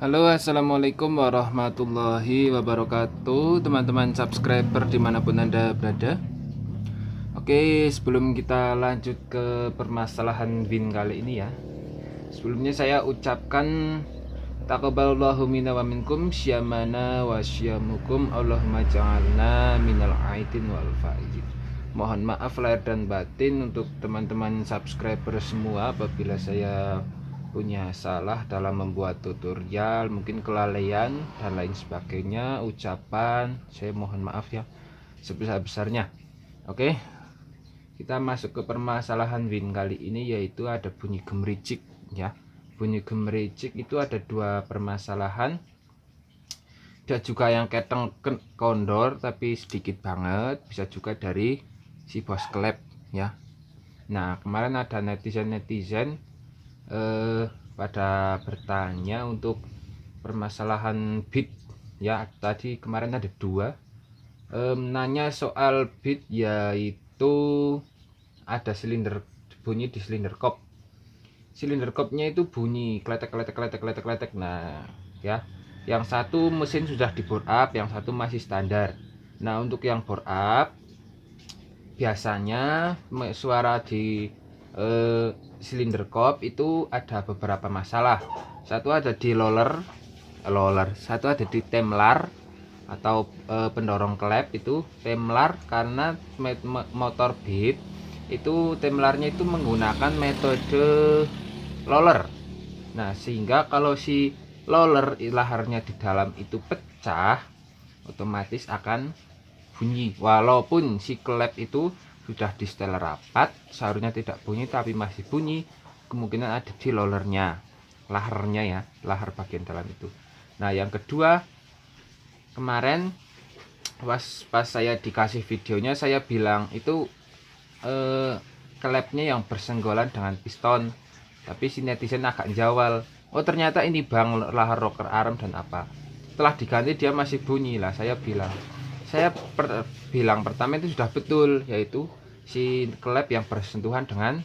Halo, assalamualaikum warahmatullahi wabarakatuh, teman-teman subscriber dimanapun Anda berada. Oke, sebelum kita lanjut ke permasalahan Win kali ini ya, sebelumnya saya ucapkan taqabbalallahu minna wa minkum syamana wa syamukum, Allahumma ja'alna minal aidin wal faizin. Mohon maaf lahir dan batin untuk teman-teman subscriber semua apabila saya punya salah dalam membuat tutorial, mungkin kelalaian dan lain sebagainya, ucapan saya mohon maaf ya sebesar-besarnya. Oke, kita masuk ke permasalahan Win kali ini, yaitu ada bunyi gemericik ya. Bunyi gemericik itu ada dua permasalahan. Ada juga yang keteng kondor tapi sedikit banget, bisa juga dari si bos klep ya. Nah, kemarin ada netizen pada bertanya untuk permasalahan bit ya. Tadi kemarin ada dua nanya soal bit, yaitu ada silinder, bunyi di silinder kop. Silinder kopnya itu bunyi kletek kletek kletek kletek kletek. Nah ya, yang satu mesin sudah di bore up, yang satu masih standar. Nah, untuk yang bore up biasanya suara di silinder kop itu ada beberapa masalah. Satu ada di satu ada di temlar atau pendorong klep. Itu temlar karena motor bit itu temlarnya itu menggunakan metode roller. Nah, sehingga kalau si roller laharnya di dalam itu pecah, otomatis akan bunyi. Walaupun si klep itu sudah di setel rapat, seharusnya tidak bunyi tapi masih bunyi, kemungkinan ada di rollernya, laharnya ya, lahar bagian dalam itu. Nah, yang kedua, kemarin pas saya dikasih videonya, saya bilang itu klepnya yang bersenggolan dengan piston, tapi si netizen agak jawal, oh ternyata ini bang lahar rocker arm dan apa. Setelah diganti dia masih bunyi lah. Saya bilang pertama itu sudah betul, yaitu si klep yang bersentuhan dengan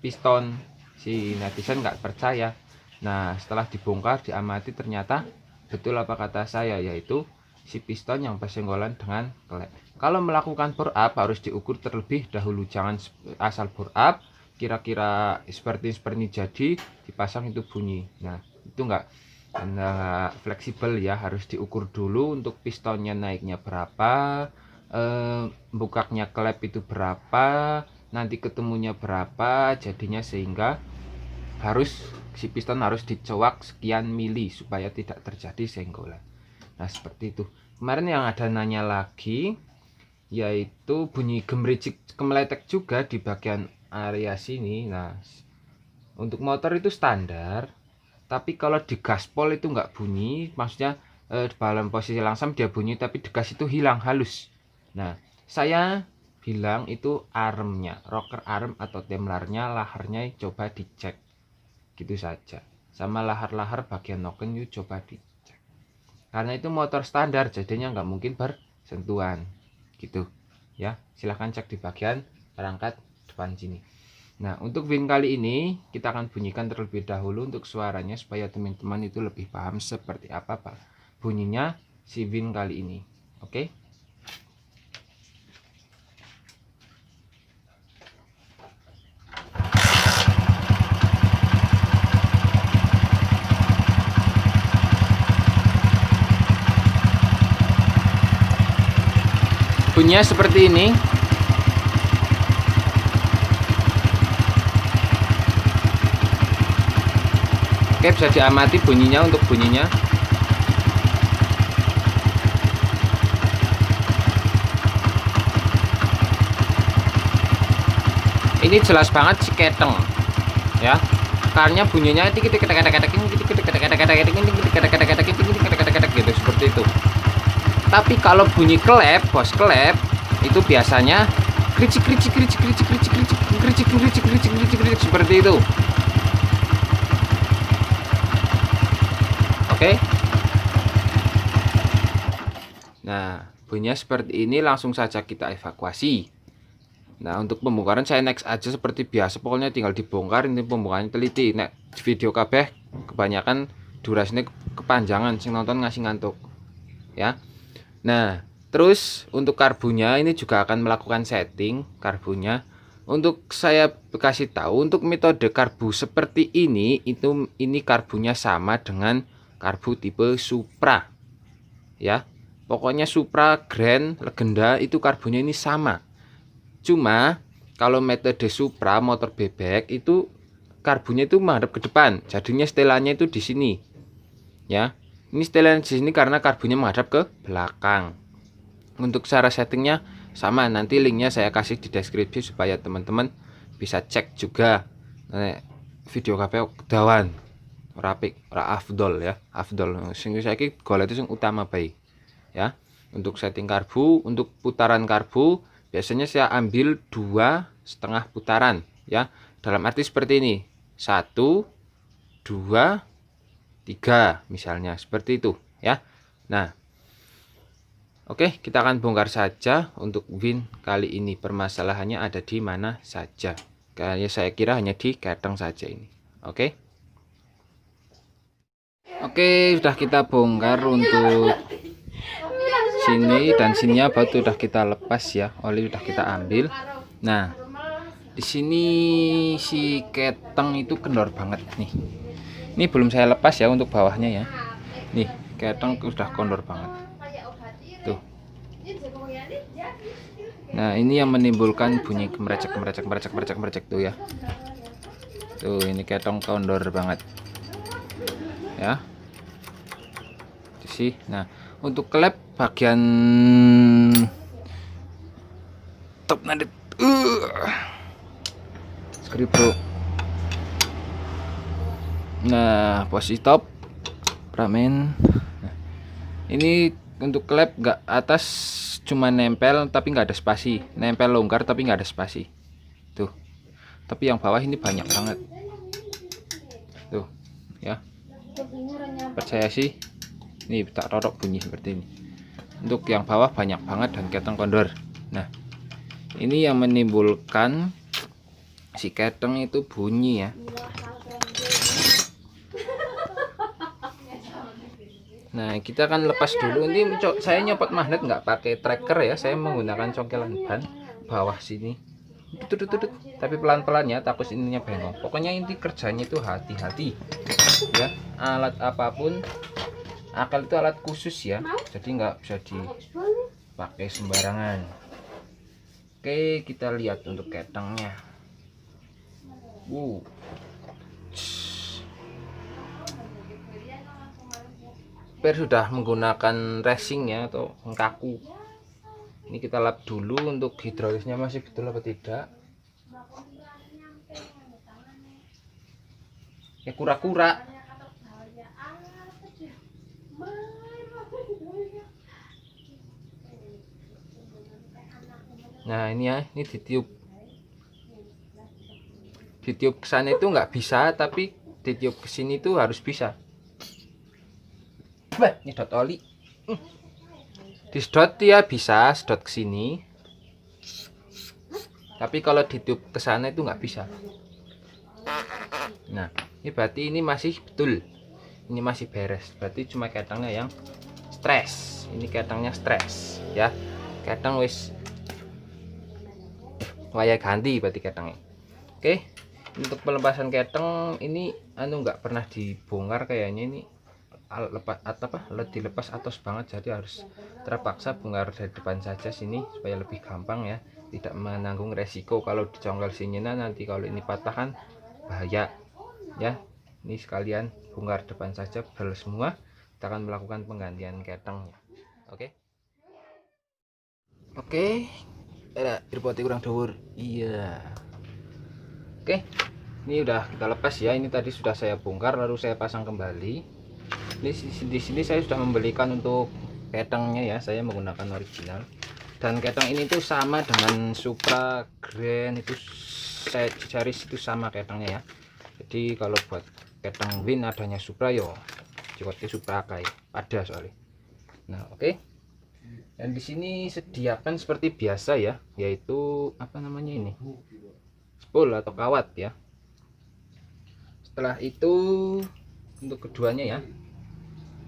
piston. Si netizen nggak percaya. Nah, setelah dibongkar diamati ternyata betul apa kata saya, yaitu si piston yang bersenggolan dengan klep. Kalau melakukan bore up harus diukur terlebih dahulu, jangan asal bore up kira-kira seperti ini jadi dipasang itu bunyi. Nah, itu enggak fleksibel ya, harus diukur dulu untuk pistonnya naiknya berapa, bukaknya klep itu berapa, nanti ketemunya berapa jadinya, sehingga si piston harus dicowak sekian mili supaya tidak terjadi senggolan. Nah, seperti itu. Kemarin yang ada nanya lagi, yaitu bunyi gemericik kemeletek juga di bagian area sini. Nah, untuk motor itu standar, tapi kalau di gaspol itu nggak bunyi, maksudnya dalam posisi langsam dia bunyi, tapi di gas itu hilang halus. Nah, saya bilang itu armnya, rocker arm atau temlarnya, laharnya coba dicek, gitu saja. Sama lahar-lahar bagian noken itu coba dicek, karena itu motor standar jadinya nggak mungkin bersentuhan gitu ya. Silahkan cek di bagian perangkat depan sini. Nah, untuk Win kali ini kita akan bunyikan terlebih dahulu untuk suaranya supaya teman-teman itu lebih paham seperti apa Pak bunyinya si Win kali ini. Oke. Bunyinya seperti ini. Oke, bisa diamati bunyinya. Untuk bunyinya ini jelas banget si keteng ya, karena bunyinya gitu seperti itu. Tapi kalau bunyi klep, bos klep itu biasanya kricik kricik kricik kricik kricik kricik kricik kricik kricik kricik kricik seperti itu. Oke. Nah, bunyinya seperti ini, langsung saja kita evakuasi. Nah, untuk pembongkaran saya next aja seperti biasa, pokoknya tinggal dibongkar. Ini pembongkarannya teliti. Nah, video kabeh kebanyakan durasinya kepanjangan, sing nonton ngasih ngantuk ya. Nah, terus untuk karbunya ini juga akan melakukan setting karbunya. Untuk saya kasih tahu, untuk metode karbu seperti ini ini karbunya sama dengan karbu tipe Supra ya. Pokoknya Supra, Grand, Legenda itu karbunya ini sama. Cuma kalau metode Supra motor bebek itu karbunya itu menghadap ke depan, jadinya setelannya itu di sini ya. Ini setelan di sini karena karbunya menghadap ke belakang. Untuk cara settingnya sama, nanti linknya saya kasih di deskripsi supaya teman-teman bisa cek juga. Video KPO kedawan rapik ora afdol ya, afdol sing saiki golek itu sing utama baik ya. Untuk setting karbu, untuk putaran karbu biasanya saya ambil 2,5 putaran ya, dalam arti seperti ini, 1 2 3 misalnya seperti itu ya. Nah, oke, kita akan bongkar saja untuk Win kali ini. Permasalahannya ada di mana saja? Kayaknya saya kira hanya di keteng saja ini. Oke. Oke, sudah kita bongkar untuk sini dan sininya batu sudah kita lepas ya. Oli sudah kita ambil. Nah, di sini si keteng itu kendor banget nih. Ini belum saya lepas ya untuk bawahnya ya. Nih, keteng sudah kendor banget. Tuh. Nah, ini yang menimbulkan bunyi gemercek tuh ya. Tuh, ini ketong kendor banget. Ya. Sih. Nah, untuk klep bagian top nanti skripo. Nah, posisi top pramen. Nah, ini untuk klep nggak atas cuma nempel tapi nggak ada spasi, nempel longgar tapi nggak ada spasi tuh. Tapi yang bawah ini banyak banget tuh ya, percaya sih ini tak rorok bunyi seperti ini. Untuk yang bawah banyak banget dan keteng kondor. Nah, ini yang menimbulkan si keteng itu bunyi ya. Nah, kita akan lepas dulu. Ini saya nyopot magnet nggak pakai tracker ya, saya menggunakan congkelan ban bawah sini. Tutut, tapi pelan-pelan ya, takut ininya bengong. Pokoknya inti kerjanya itu hati-hati ya. Alat apapun, akal itu alat khusus ya, jadi nggak bisa dipakai sembarangan. Oke, kita lihat untuk ketengnya. Per sudah menggunakan racing ya atau kaku. Ini kita lap dulu untuk hidrolisnya masih betul apa tidak. Ya kura-kura. Nah, ini ya, ini ditiup ke sana itu nggak bisa, tapi ditiup ke sini itu harus bisa. Nyedot oli. Disedot ya bisa, sedot ke sini. Tapi kalau ditiup ke sana itu nggak bisa. Nah, ini berarti ini masih betul. Ini masih beres. Berarti cuma ketangnya yang stres. Ini ketangnya stres ya. Ketang wis waya ganti berarti ketangnya. Oke. Untuk pelepasan keteng ini nggak pernah dibongkar kayaknya, ini dilepas atas banget, jadi harus terpaksa bongkar dari depan saja sini supaya lebih gampang ya, tidak menanggung resiko kalau dicongkel sininya nanti kalau ini patah kan bahaya ya. Ini sekalian bongkar depan saja bel semua, kita akan melakukan penggantian keteng. Oke, ada earpodnya kurang dhuwur iya. Oke, ini udah kita lepas ya, ini tadi sudah saya bongkar lalu saya pasang kembali. Di sini saya sudah membelikan untuk ketengnya ya, saya menggunakan original. Dan keteng ini tuh sama dengan Supra, Grand itu saya cari itu sama ketengnya ya. Jadi kalau buat keteng Win adanya Supra yo Cikote Supra kayak ada soalnya. Nah, oke. Dan di sini sediakan seperti biasa ya, yaitu apa namanya ini? Spool atau kawat ya. Setelah itu untuk keduanya ya.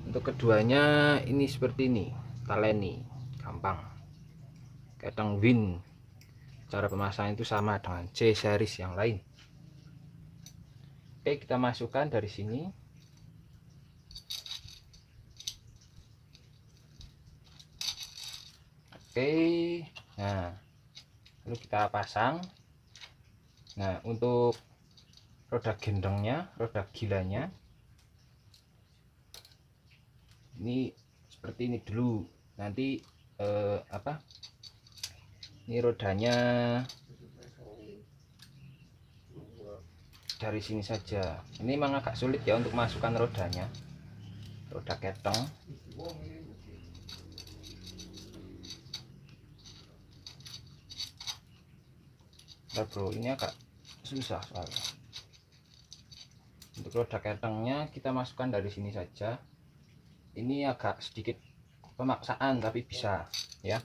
Untuk keduanya ini seperti ini, taleni, gampang. Keteng Win, cara pemasangan itu sama dengan C series yang lain. Oke, kita masukkan dari sini. Oke, nah lalu kita pasang. Nah, untuk roda gendongnya, roda gilanya ini seperti ini dulu. Nanti ini rodanya dari sini saja. Ini memang agak sulit ya untuk masukkan rodanya, roda keteng. Nah, bro, ini agak susah soalnya. Untuk roda ketengnya kita masukkan dari sini saja. Ini agak sedikit pemaksaan tapi bisa ya.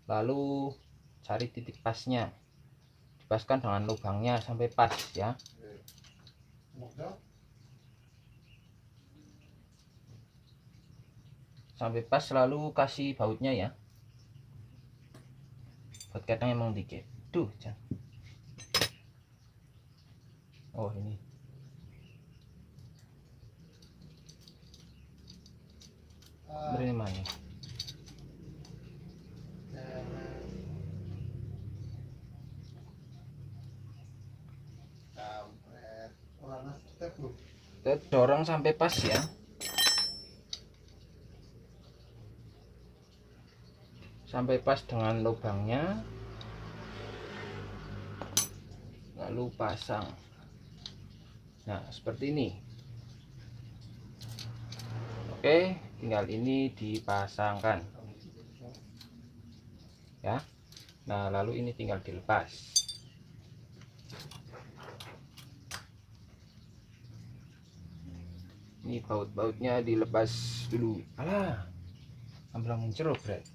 Lalu cari titik pasnya, dipaskan dengan lubangnya sampai pas ya. Sampai pas, lalu kasih bautnya ya. Baut keteng emang dikit tuh. Oh, ini beri mana? Kita dorong sampai pas ya. Sampai pas dengan lubangnya. Lalu pasang. Nah, seperti ini. Oke, tinggal ini dipasangkan ya. Nah, lalu ini tinggal dilepas. Ini baut-bautnya dilepas dulu. Alah, amblang mencerut, Bre.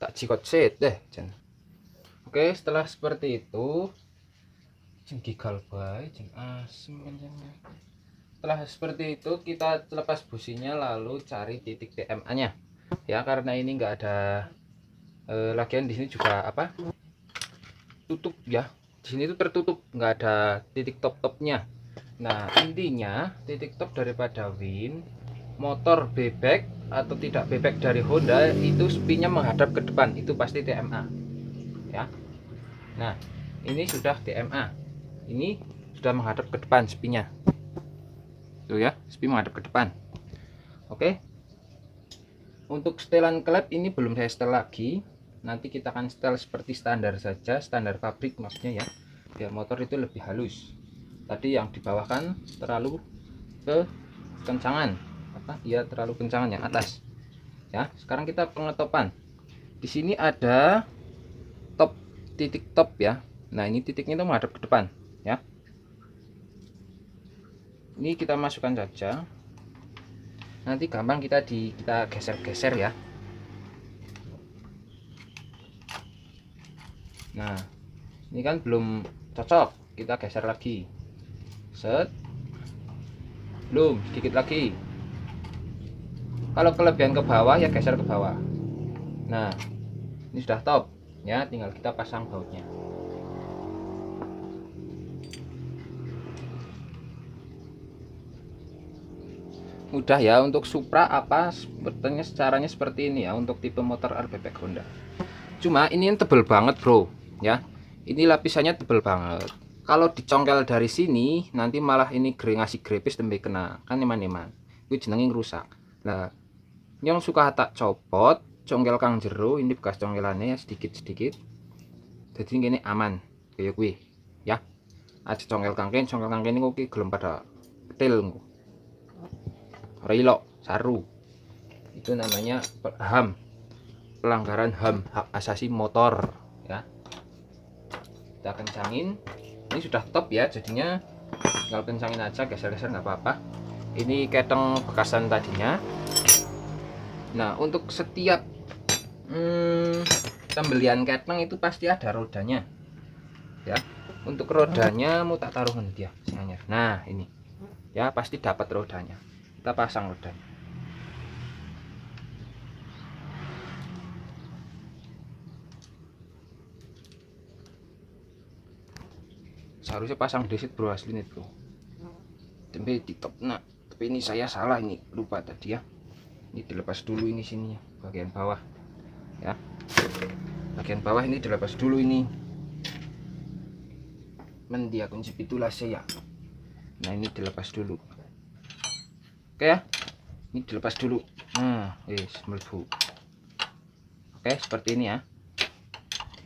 Tak cikot set deh, Jen. Oke, setelah seperti itu, Jen gigal bae, Jen asem kan. Setelah seperti itu kita lepas businya, lalu cari titik TMA-nya ya, karena ini enggak ada lagian di sini juga apa? Tutup ya. Di sini itu tertutup, enggak ada titik top-topnya. Nah, intinya titik top daripada Win, motor bebek atau tidak bebek dari Honda itu spinnya menghadap ke depan, itu pasti TMA ya. Nah, ini sudah TMA, ini sudah menghadap ke depan spinnya tuh ya, spin menghadap ke depan. Oke, untuk setelan klep ini belum saya setel lagi, nanti kita akan setel seperti standar saja, standar pabrik maksudnya ya, biar motor itu lebih halus. Tadi yang di bawah kan terlalu ke kencangan, dia terlalu kencangan yang atas ya. Sekarang kita pengetopan. Di sini ada top, titik top ya. Nah, ini titiknya itu menghadap ke depan ya. Ini kita masukkan saja. Nanti gampang kita geser-geser ya. Nah, ini kan belum cocok, kita geser lagi. Set. Belum, sedikit lagi. Kalau kelebihan ke bawah ya geser ke bawah. Nah, ini sudah top ya, tinggal kita pasang bautnya. Mudah ya. Untuk Supra apa sebetulnya caranya seperti ini ya, untuk tipe motor R-Bebek Honda. Cuma ini tebel banget, bro ya. Ini lapisannya tebel banget. Kalau dicongkel dari sini nanti malah ini ngasih grepis tembe kena kan, eman-eman itu jenengin rusak. Nah, yang suka tak copot congkel kang jero, ini bekas congkelannya ya, sedikit-sedikit. Jadi ini aman kayak gue ya. Aja congkel kangken ini kok gelem pada petil relo saru. Itu namanya HAM, pelanggaran HAM, hak asasi motor ya. Kita kencangin. Ini sudah top ya, jadinya tinggal kencangin aja, geser-geser nggak apa-apa. Ini keteng bekasan tadinya. Nah, untuk setiap pembelian keteng itu pasti ada rodanya ya. Untuk rodanya mau tak taruh dia singannya. Nah ini ya, pasti dapat rodanya. Kita pasang rodanya. Seharusnya pasang desit bro, asli nih bro, tapi di top. Nah tapi ini saya salah, ini lupa tadi ya. Ini dilepas dulu ini sininya, bagian bawah ya, bagian bawah ini dilepas dulu ini. Mendia kunci pitulah saya. Nah ini dilepas dulu. Oke ya, ini dilepas dulu. Nah yes, melebu. Oke seperti ini ya,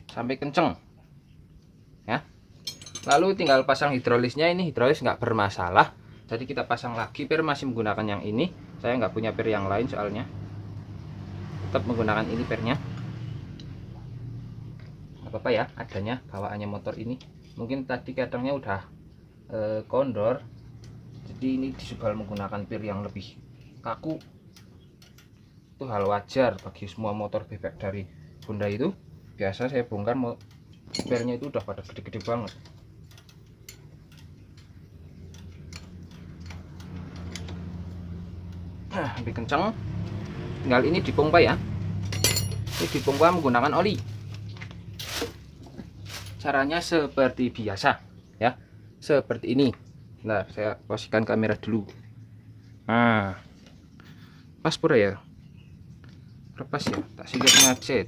sampai kenceng ya. Lalu tinggal pasang hidrolisnya. Ini hidrolis nggak bermasalah, jadi kita pasang lagi. Per masih menggunakan yang ini, saya nggak punya per yang lain soalnya. Tetap menggunakan ini pernya, nggak apa-apa ya, adanya bawaannya motor ini. Mungkin tadi kadangnya udah kondor, jadi ini disubal menggunakan per yang lebih kaku. Itu hal wajar bagi semua motor bebek dari Honda itu. Biasa saya bongkar pernya itu udah pada gede-gede banget. Nah lebih kencang, tinggal ini dipompa ya. Ini dipompa menggunakan oli. Caranya seperti biasa ya, seperti ini. Nah saya posisikan kamera dulu. Nah pas pura ya, lepas ya, tak sikat ngacet.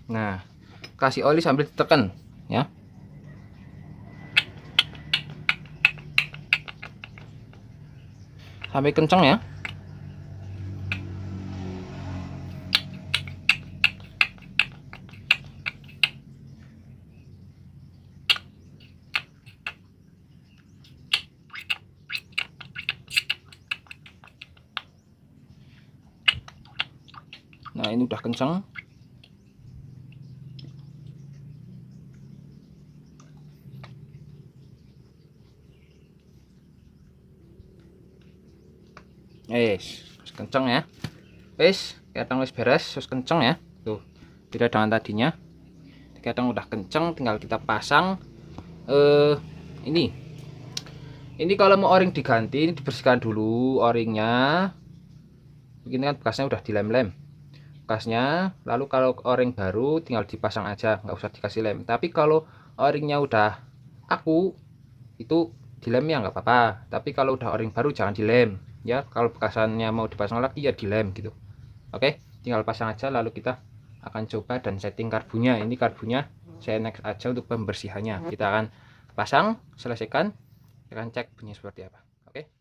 Nah kasih oli sambil ditekan ya. Sampai kencang ya. Nah ini udah kencang. Kencang ya. Kadang wis beres, wis kencang ya. Tuh, beda dengan tadinya. Kadang udah kencang, tinggal kita pasang ini. Ini kalau mau o-ring diganti, ini dibersihkan dulu o-ringnya. Begini kan bekasnya udah dilem-lem bekasnya. Lalu kalau o-ring baru tinggal dipasang aja, nggak usah dikasih lem. Tapi kalau o-ringnya udah kaku, itu dilem ya nggak apa-apa. Tapi kalau udah o-ring baru jangan dilem ya. Kalau bekasannya mau dipasang lagi ya dilem gitu. Oke, tinggal pasang aja. Lalu kita akan coba dan setting karbunya. Ini karbunya saya next aja untuk pembersihannya. Kita akan pasang, selesaikan, akan cek bunyi seperti apa. Oke.